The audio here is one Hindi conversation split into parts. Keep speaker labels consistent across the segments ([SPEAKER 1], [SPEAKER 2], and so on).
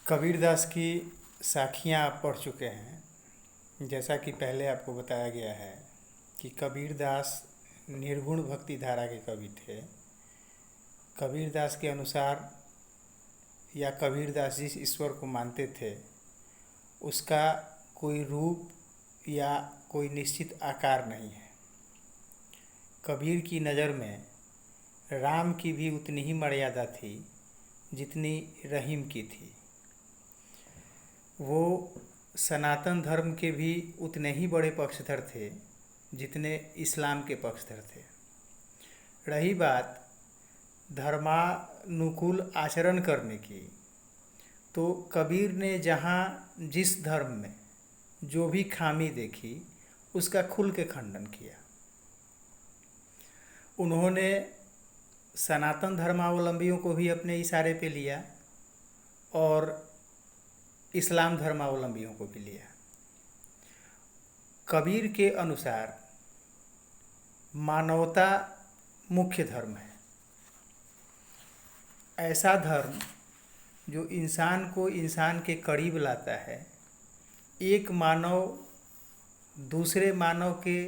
[SPEAKER 1] कबीरदास की साखियाँ आप पढ़ चुके हैं। जैसा कि पहले आपको बताया गया है कि कबीरदास निर्गुण भक्ति धारा के कवि थे। कबीरदास के अनुसार या कबीरदास जिस ईश्वर को मानते थे उसका कोई रूप या कोई निश्चित आकार नहीं है। कबीर की नज़र में राम की भी उतनी ही मर्यादा थी जितनी रहीम की थी। वो सनातन धर्म के भी उतने ही बड़े पक्षधर थे जितने इस्लाम के पक्षधर थे। रही बात धर्मानुकूल आचरण करने की, तो कबीर ने जहाँ जिस धर्म में जो भी खामी देखी उसका खुल के खंडन किया। उन्होंने सनातन धर्मावलंबियों को भी अपने इशारे पे लिया और इस्लाम धर्मावलंबियों को भी लिया। कबीर के अनुसार मानवता मुख्य धर्म है। ऐसा धर्म जो इंसान को इंसान के करीब लाता है, एक मानव दूसरे मानव के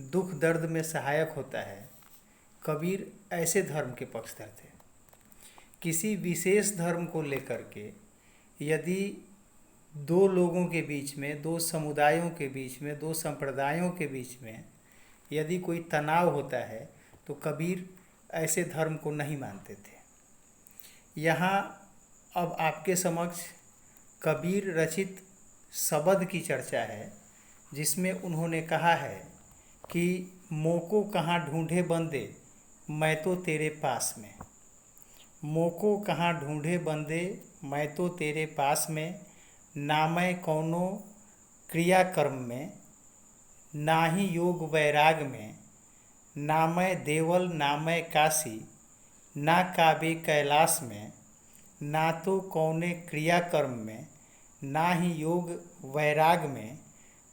[SPEAKER 1] दुख दर्द में सहायक होता है। कबीर ऐसे धर्म के पक्षधर थे। किसी विशेष धर्म को लेकर के यदि दो लोगों के बीच में, दो समुदायों के बीच में, दो संप्रदायों के बीच में यदि कोई तनाव होता है तो कबीर ऐसे धर्म को नहीं मानते थे। यहाँ अब आपके समक्ष कबीर रचित शबद की चर्चा है, जिसमें उन्होंने कहा है कि मोको कहाँ ढूंढे बंदे मैं तो तेरे पास में। मोको कहाँ ढूंढे बंदे मैं तो तेरे पास में, ना मैं कौनो क्रियाकर्म में, ना ही योग वैराग में, ना मैं देवल ना मैं काशी, ना काबे कैलाश में, ना तो कौने क्रियाकर्म में, ना ही योग वैराग में,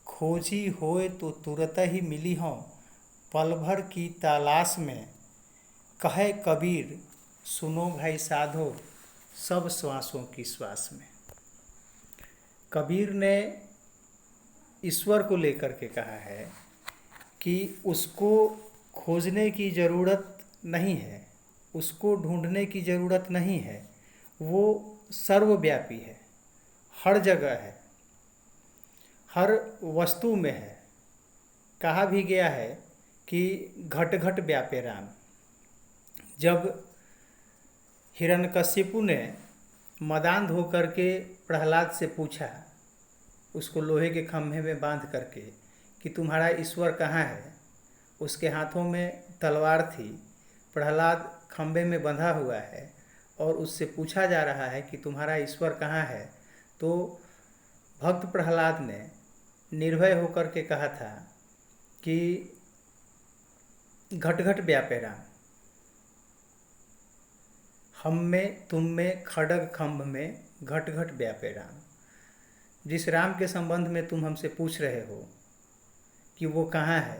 [SPEAKER 1] खोजी होए तो तुरत ही मिली हों पल भर की तलाश में। कहे कबीर सुनो भाई साधो सब श्वासों की श्वास में। कबीर ने ईश्वर को लेकर के कहा है कि उसको खोजने की ज़रूरत नहीं है, उसको ढूंढने की ज़रूरत नहीं है। वो सर्वव्यापी है, हर जगह है, हर वस्तु में है। कहा भी गया है कि घट घट व्यापे राम। जब हिरण्यकशिपु ने मदांध होकर के प्रहलाद से पूछा, उसको लोहे के खंभे में बांध करके, कि तुम्हारा ईश्वर कहाँ है। उसके हाथों में तलवार थी, प्रहलाद खंभे में बंधा हुआ है और उससे पूछा जा रहा है कि तुम्हारा ईश्वर कहाँ है। तो भक्त प्रहलाद ने निर्भय होकर के कहा था कि घट घट व्यापे राम, हम में तुम में खड्ग खंभ में घट घट व्यापे राम। जिस राम के संबंध में तुम हमसे पूछ रहे हो कि वो कहाँ है,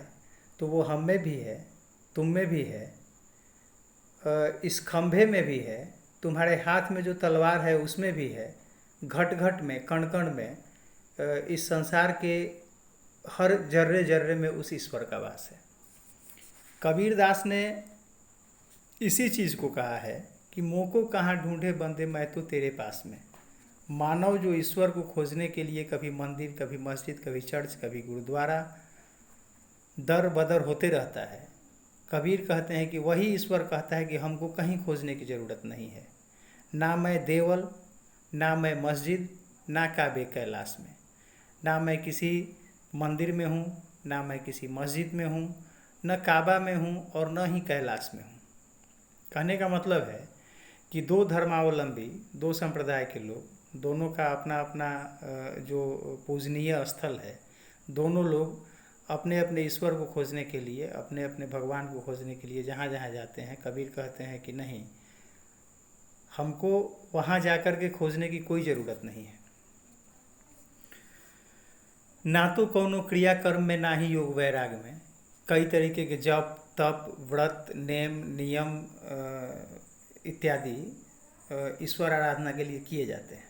[SPEAKER 1] तो वो हम में भी है, तुम में भी है, इस खंभे में भी है, तुम्हारे हाथ में जो तलवार है उसमें भी है, घट घट में, कण कण में, इस संसार के हर जर्रे जर्रे में उस ईश्वर का वास है। कबीरदास ने इसी चीज़ को कहा है कि मोको कहाँ ढूंढे बंदे मैं तो तेरे पास में। मानव जो ईश्वर को खोजने के लिए कभी मंदिर, कभी मस्जिद, कभी चर्च, कभी गुरुद्वारा दर बदर होते रहता है, कबीर कहते हैं कि वही ईश्वर कहता है कि हमको कहीं खोजने की ज़रूरत नहीं है। ना मैं देवल, ना मैं मस्जिद, ना काबे कैलाश में, ना मैं किसी मंदिर में हूँ, ना मैं किसी मस्जिद में हूँ, न काबा में हूँ और न ही कैलाश में हूँ। कहने का मतलब है कि दो धर्मावलंबी, दो संप्रदाय के लोग, दोनों का अपना अपना जो पूजनीय स्थल है, दोनों लोग अपने अपने ईश्वर को खोजने के लिए, अपने अपने भगवान को खोजने के लिए जहाँ जहाँ जाते हैं, कबीर कहते हैं कि नहीं, हमको वहाँ जाकर के खोजने की कोई ज़रूरत नहीं है। ना तो कौनो क्रियाकर्म में, ना ही योग वैराग में। कई तरीके के जप, तप, व्रत, नेम, नियम इत्यादि ईश्वर आराधना के लिए किए जाते हैं।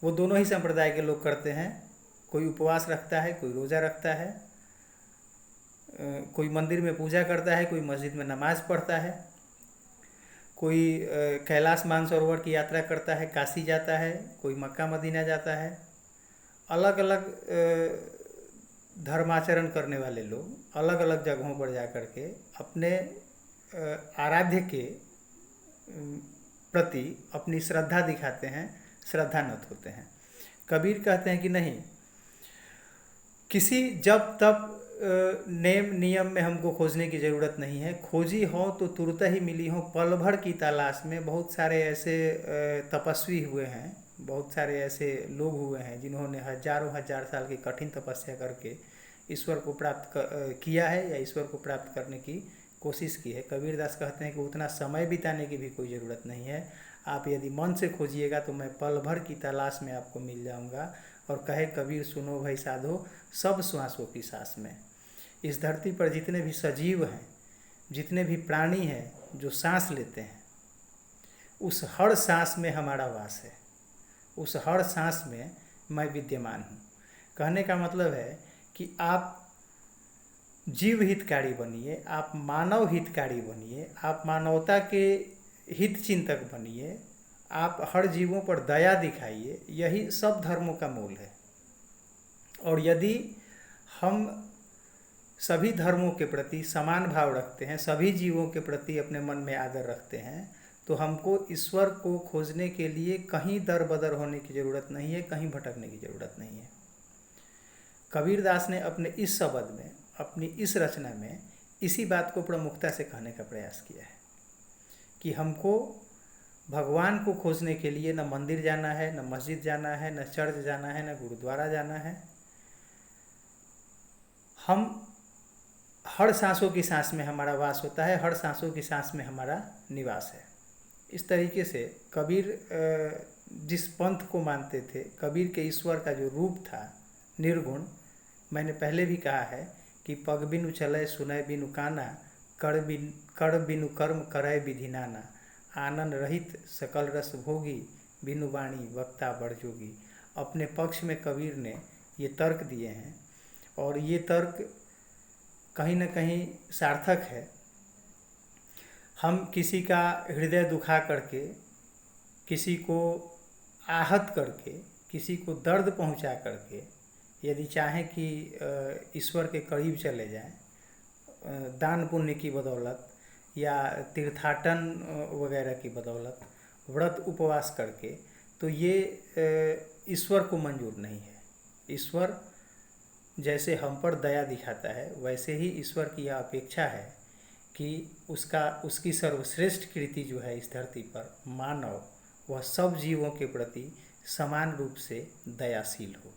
[SPEAKER 1] वो दोनों ही संप्रदाय के लोग करते हैं। कोई उपवास रखता है, कोई रोज़ा रखता है, कोई मंदिर में पूजा करता है, कोई मस्जिद में नमाज़ पढ़ता है, कोई कैलाश मानसरोवर की यात्रा करता है, काशी जाता है, कोई मक्का मदीना जाता है। अलग अलग धर्माचरण करने वाले लोग अलग अलग जगहों पर जा कर के अपने आराध्य के प्रति अपनी श्रद्धा दिखाते हैं, श्रद्धानत होते हैं। कबीर कहते हैं कि नहीं, किसी जब तब नेम नियम में हमको खोजने की ज़रूरत नहीं है। खोजी हो तो तुरंत ही मिली हो। पल भर की तलाश में बहुत सारे ऐसे तपस्वी हुए हैं, बहुत सारे ऐसे लोग हुए हैं जिन्होंने हजारों हजार साल की कठिन तपस्या करके ईश्वर को प्राप्त किया है या ईश्वर को प्राप्त करने की कोशिश की है। कबीरदास कहते हैं कि उतना समय बिताने की भी कोई ज़रूरत नहीं है। आप यदि मन से खोजिएगा तो मैं पल भर की तलाश में आपको मिल जाऊंगा। और कहे कबीर सुनो भाई साधो, सब श्वासों की सांस में। इस धरती पर जितने भी सजीव हैं, जितने भी प्राणी हैं जो सांस लेते हैं, उस हर सांस में हमारा वास है, उस हर सांस में मैं विद्यमान हूँ। कहने का मतलब है कि आप जीव हितकारी बनिए, आप मानव हितकारी बनिए, आप मानवता के हित चिंतक बनिए, आप हर जीवों पर दया दिखाइए। यही सब धर्मों का मूल है। और यदि हम सभी धर्मों के प्रति समान भाव रखते हैं, सभी जीवों के प्रति अपने मन में आदर रखते हैं, तो हमको ईश्वर को खोजने के लिए कहीं दर बदर होने की ज़रूरत नहीं है, कहीं भटकने की ज़रूरत नहीं है। कबीरदास ने अपने इस शब्द में, अपनी इस रचना में इसी बात को प्रमुखता से कहने का प्रयास किया है कि हमको भगवान को खोजने के लिए न मंदिर जाना है, न मस्जिद जाना है, न चर्च जाना है, न गुरुद्वारा जाना है। हम हर सांसों की सांस में हमारा वास होता है, हर सांसों की सांस में हमारा निवास है। इस तरीके से कबीर जिस पंथ को मानते थे, कबीर के ईश्वर का जो रूप था निर्गुण, मैंने पहले भी कहा है कि पग बिनु चलय सुनय बिनु काना, कर बिनु कर्म करय विधि नाना, आनंद रहित सकल रस भोगी, बिनु वाणी वक्ता बड़ जोगी। अपने पक्ष में कबीर ने ये तर्क दिए हैं और ये तर्क कहीं न कहीं सार्थक है। हम किसी का हृदय दुखा करके, किसी को आहत करके, किसी को दर्द पहुंचा करके यदि चाहें कि ईश्वर के करीब चले जाएं, दान पुण्य की बदौलत या तीर्थाटन वगैरह की बदौलत, व्रत उपवास करके, तो ये ईश्वर को मंजूर नहीं है। ईश्वर जैसे हम पर दया दिखाता है, वैसे ही ईश्वर की यह अपेक्षा है कि उसकी सर्वश्रेष्ठ कृति जो है इस धरती पर, मानव, वह सब जीवों के प्रति समान रूप से दयाशील हो।